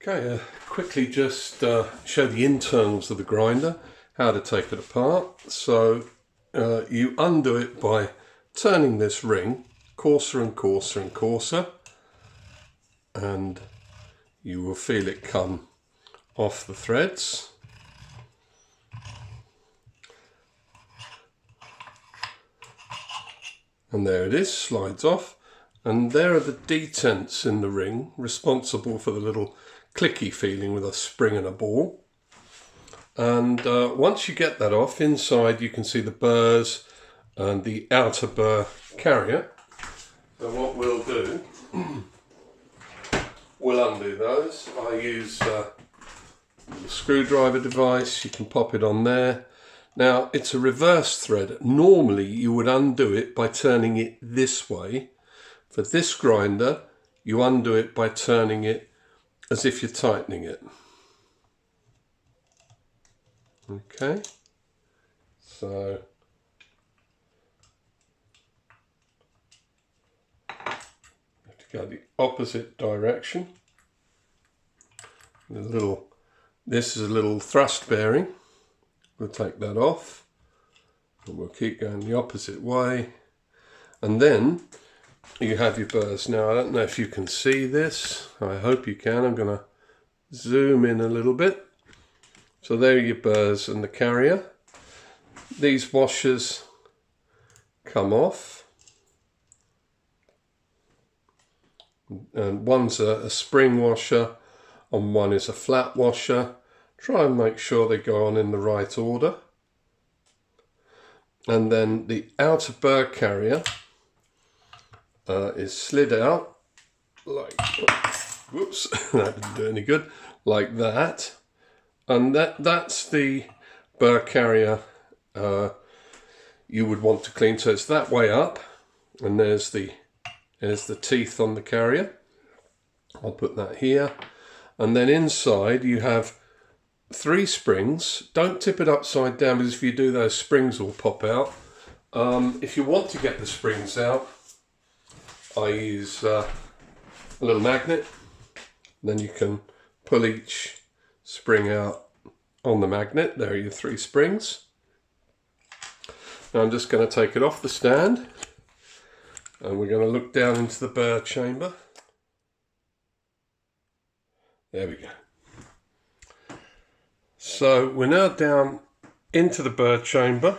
Okay, quickly just show the internals of the grinder, how to take it apart. So you undo it by turning this ring coarser and coarser and coarser, and you will feel it come off the threads. And there it is, slides off. And there are the detents in the ring responsible for the little clicky feeling with a spring and a ball. And once you get that off, inside you can see the burrs and the outer burr carrier. So what we'll do, we'll undo those. I use the screwdriver device. You can pop it on there. Now it's a reverse thread. Normally you would undo it by turning it this way. For this grinder, you undo it by turning it as if you're tightening it. Okay, so you have to go the opposite direction. This is a little thrust bearing. We'll take that off and we'll keep going the opposite way. And then you have your burrs. Now, I don't know if you can see this. I hope you can. I'm going to zoom in a little bit. So there are your burrs and the carrier. These washers come off. And one's a spring washer and one is a flat washer. Try and make sure they go on in the right order. And then the outer burr carrier is slid out like, whoops, that didn't do any good, like that. And that's the burr carrier you would want to clean. So it's that way up, and there's the teeth on the carrier. I'll put that here. And then inside you have 3 springs. Don't tip it upside down, because if you do, those springs will pop out. If you want to get the springs out, I use a little magnet. Then you can pull each spring out on the magnet. There are your 3 springs. Now I'm just going to take it off the stand and we're going to look down into the burr chamber. There we go. So we're now down into the burr chamber,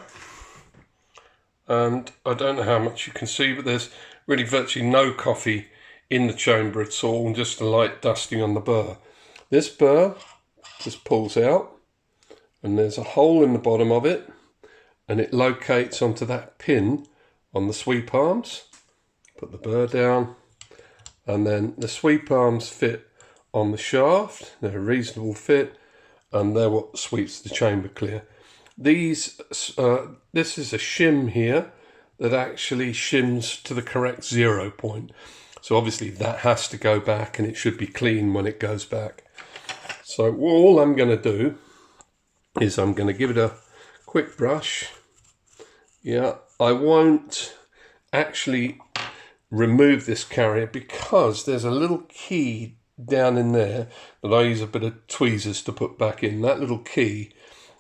and I don't know how much you can see, but there's really virtually no coffee in the chamber at all, and just a light dusting on the burr. This burr just pulls out, and there's a hole in the bottom of it, and it locates onto that pin on the sweep arms. Put the burr down, and then the sweep arms fit on the shaft. They're a reasonable fit, and they're what sweeps the chamber clear. This is a shim here that actually shims to the correct 0 point. So obviously that has to go back, and it should be clean when it goes back. So all I'm going to do is I'm going to give it a quick brush. Yeah, I won't actually remove this carrier because there's a little key down in there that I use a bit of tweezers to put back in. That little key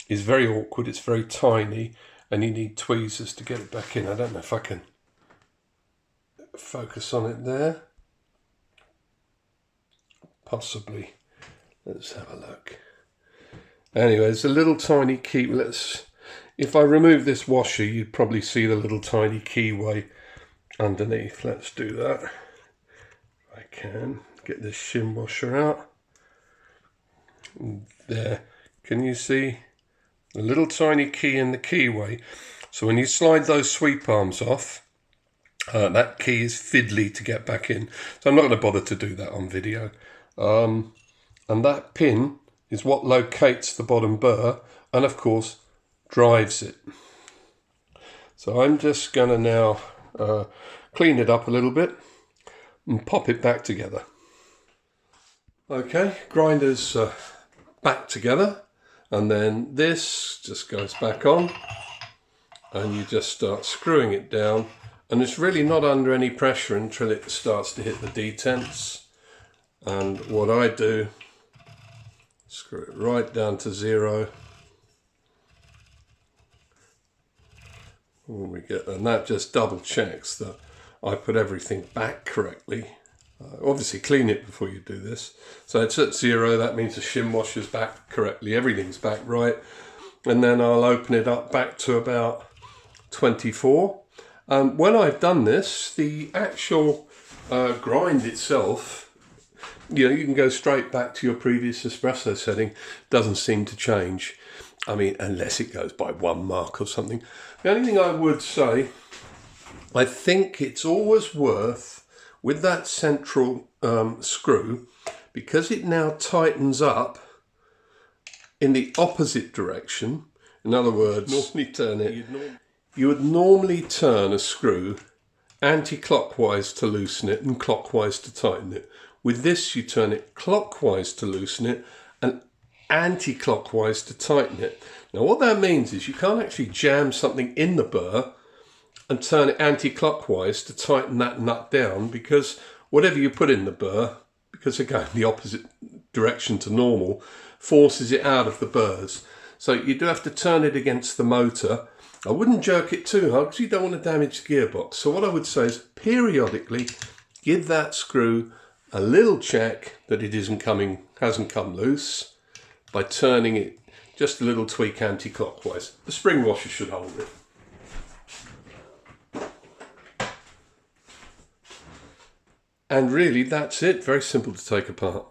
is very awkward, it's very tiny, and you need tweezers to get it back in. I don't know if I can focus on it there. Possibly. Let's have a look. Anyway, there's a little tiny key. If I remove this washer, you'd probably see the little tiny keyway underneath. Let's do that. If I can get this shim washer out. There. Can you see the little tiny key in the keyway? So when you slide those sweep arms off, that key is fiddly to get back in. So I'm not going to bother to do that on video. And that pin is what locates the bottom burr and of course drives it. So I'm just going to now clean it up a little bit and pop it back together. Okay, grinder's back together, and then this just goes back on and you just start screwing it down, and it's really not under any pressure until it starts to hit the detents. And what I do Screw it right down to 0. And that just double checks that I put everything back correctly. Obviously clean it before you do this. So it's at 0, that means the shim washer's back correctly, everything's back right. And then I'll open it up back to about 24. When I've done this, the actual grind itself, you know, you can go straight back to your previous espresso setting, doesn't seem to change. I mean, unless it goes by 1 mark or something. The only thing I would say, I think it's always worth, with that central screw, because it now tightens up in the opposite direction. In other words, you would normally turn a screw anti-clockwise to loosen it and clockwise to tighten it. With this, you turn it clockwise to loosen it and anti-clockwise to tighten it. Now what that means is you can't actually jam something in the burr and turn it anti-clockwise to tighten that nut down, because whatever you put in the burr, because they're going the opposite direction to normal, forces it out of the burrs. So you do have to turn it against the motor. I wouldn't jerk it too hard because you don't want to damage the gearbox. So what I would say is periodically give that screw a little check that it hasn't come loose by turning it just a little tweak anti-clockwise. The spring washer should hold it. And really that's it, very simple to take apart.